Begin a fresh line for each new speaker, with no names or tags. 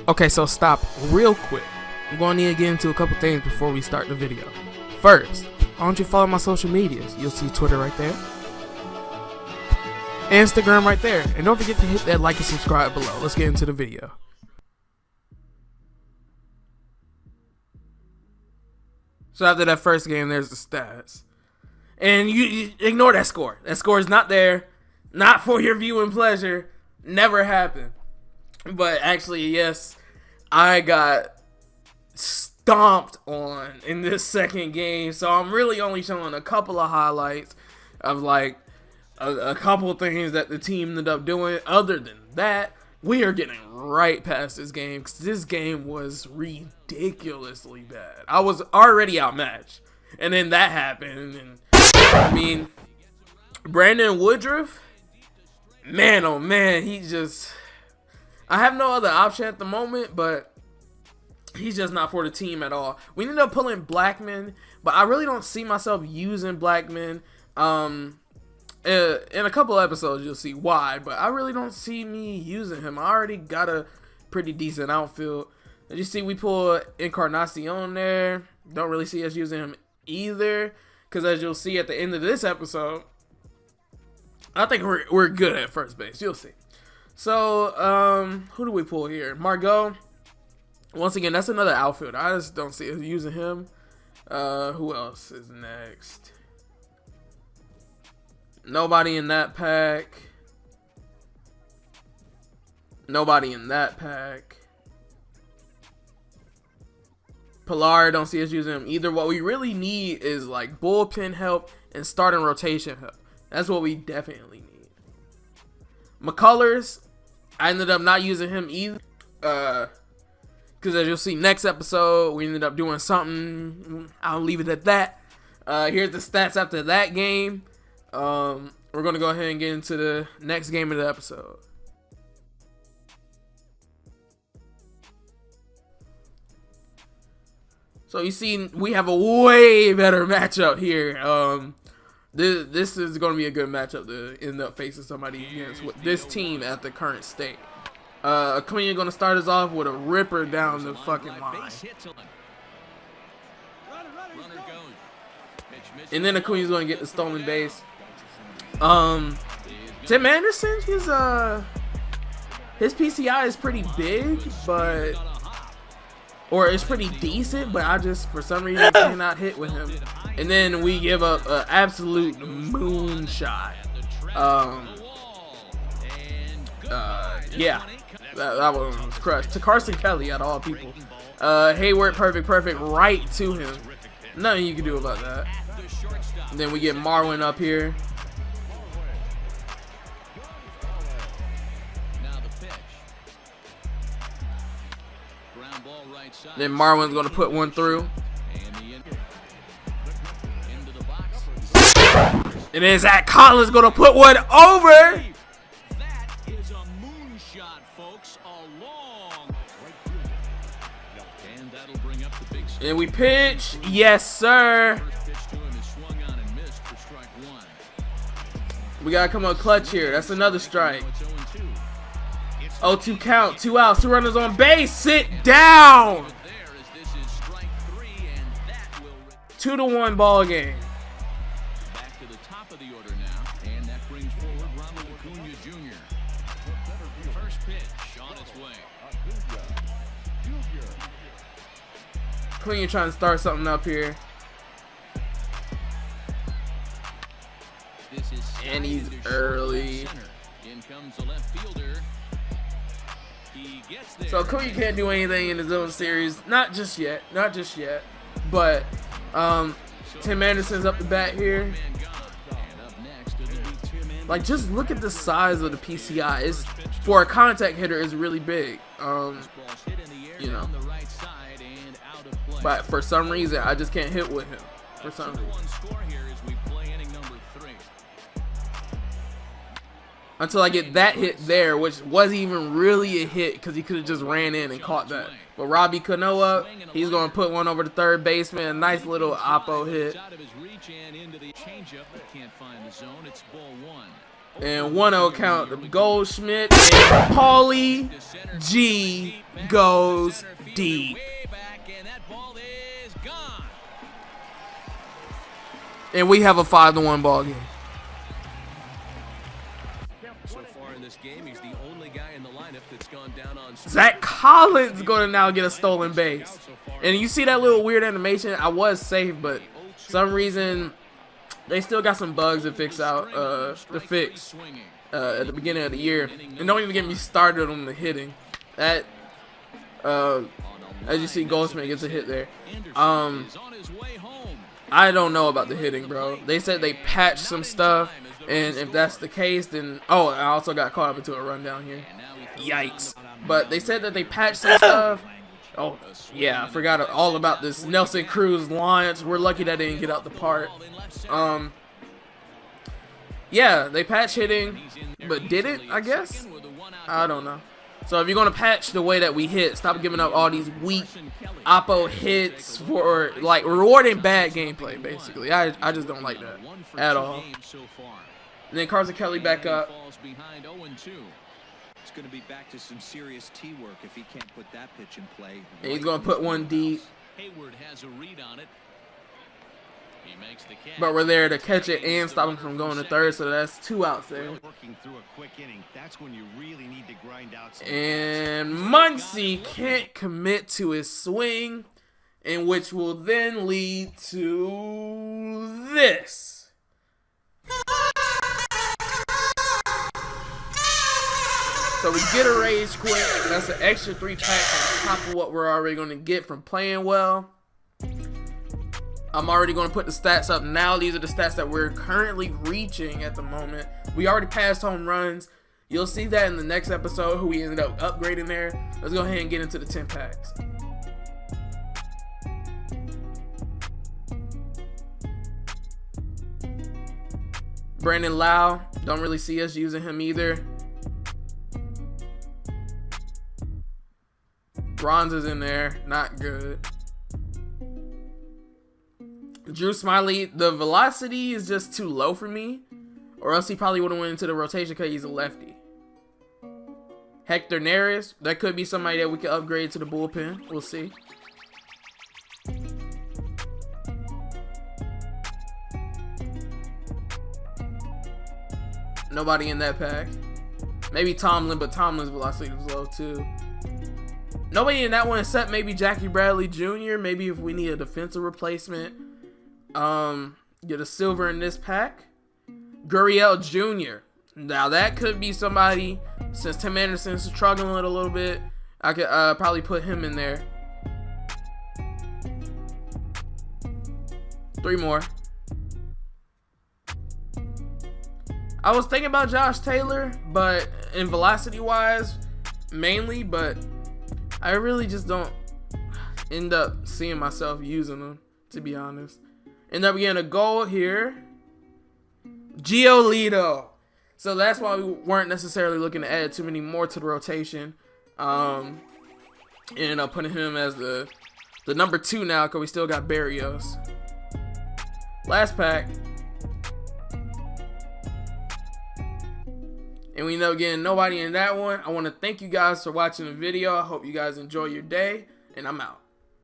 Okay, so stop real quick. I'm going to need to get into a couple things before we start the video. First, why don't you follow my social medias? You'll see Twitter right there, Instagram right there, and don't forget to hit that like and subscribe below. Let's get into the video. So after that first game, there's the stats. And you ignore that score. That score is not there. Not for your viewing pleasure. Never happened. But actually, yes, I got stomped on in this second game. So I'm really only showing a couple of highlights of like a couple of things that the team ended up doing. Other than that, we are getting right past this game because this game was ridiculously bad. I was already outmatched, and then that happened. And I mean, Brandon Woodruff, man, oh man, he just, I have no other option at the moment, but he's just not for the team at all. We ended up pulling Blackman, but I really don't see myself using Blackman. In a couple episodes, you'll see why, but I really don't see me using him. I already got a pretty decent outfield. As you see, we pull Encarnacion there. Don't really see us using him either, because as you'll see at the end of this episode, I think we're good at first base. You'll see. So, who do we pull here? Margot. Once again, that's another outfielder. I just don't see us using him. Who else is next? Nobody in that pack. Nobody in that pack. Pilar, don't see us using him either. What we really need is like bullpen help and starting rotation help. That's what we definitely need. McCullers, I ended up not using him either. Because as you'll see next episode, we ended up doing something. I'll leave it at that. Here's the stats after that game. We're going to go ahead and get into the next game of the episode. So you see, we have a way better matchup here. This is going to be a good matchup to end up facing somebody against with this team at the current state. Acuna going to start us off with a ripper down the fucking line. And then Acuna's going to get the stolen base. Tim Anderson, his PCI is pretty big, but, or it's pretty decent, but I just, for some reason, cannot hit with him. And then we give up an absolute moonshot. Yeah, that one was crushed. To Carson Kelly, out of all people. Hayward, perfect, right to him. Nothing you can do about that. And then we get Marwin up here. Then Marwin's going to put one through. And then Zach Collins going to put one over. And we pitch. Yes, sir. We got to come up clutch here. That's another strike. 0-2 count. 2 outs. 2 runners on base. Sit down. 2-1 ball game.
Back to the top of the order now, and that brings forward Ronald Acuna Jr. First pitch on its way.
Acuna trying to start something up here. And he's early.
In comes the left fielder. He gets there.
So Acuna can't do anything in his own series. Not just yet. But Tim Anderson's up the bat here. Like, just look at the size of the PCI. It's, for a contact hitter, is really big. You know. But for some reason, I just can't hit with him. For some reason. Until I get that hit there, which wasn't even really a hit because he could have just ran in and caught that. But Robbie Canoa, he's going to put one over the third baseman. A nice little oppo hit. And 1-0 count to Goldschmidt. And Pauly G goes deep. And we have a 5-1 ball game.
So far in this game, he's the only guy in the lineup that's gone down on
Zach Collins going to now get a stolen base. And you see that little weird animation? I was safe, but for some reason they still got some bugs to fix out. At the beginning of the year. And don't even get me started on the hitting. That as you see, Goldschmidt gets a hit there. I don't know about the hitting, bro. They said they patched some stuff, and if that's the case, then I also got caught up into a rundown here. Yikes! But they said that they patched some stuff. Oh yeah, I forgot all about this Nelson Cruz launch. We're lucky that didn't get out the park. Yeah, they patched hitting, but did it? I guess. I don't know. So if you're gonna patch the way that we hit, stop giving up all these weak oppo hits for like rewarding bad gameplay. Basically, I just don't like that at all. And then Carson Kelly back up.
It's going to be back to some serious tee work if he can't put that pitch in play.
And he's gonna put one deep.
Hayward has a read on it. He makes the catch.
But we're there to catch it and stop him from going to third, so that's 2 outs there.
Working through a quick inning, that's when you really need to grind out some.
And Muncy can't commit to his swing, and which will then lead to this. So we get a raise quick. That's an extra 3 packs on top of what we're already going to get from playing well. I'm already going to put the stats up now. These are the stats that we're currently reaching at the moment. We already passed home runs. You'll see that in the next episode, who we ended up upgrading there. Let's go ahead and get into the 10 packs. Brandon Lau, don't really see us using him either. Bronze is in there, not good. Drew Smiley, the velocity is just too low for me, or else he probably would have went into the rotation because he's a lefty. Hector Neris, that could be somebody that we could upgrade to the bullpen. We'll see. Nobody in that pack. Maybe Tomlin, but Tomlin's velocity was low too. Nobody in that one except maybe Jackie Bradley Jr. Maybe if we need a defensive replacement. Get a silver in this pack. Gurriel Jr. Now that could be somebody, since Tim Anderson's struggling a little bit, I could probably put him in there. 3 more. I was thinking about Josh Taylor, but in velocity wise, mainly, but I really just don't end up seeing myself using them, to be honest. End up getting a goal here. Giolito. So that's why we weren't necessarily looking to add too many more to the rotation. Ended up putting him as the number 2 now, because we still got Barrios. Last pack. And we know again, nobody in that one. I want to thank you guys for watching the video. I hope you guys enjoy your day, and I'm out.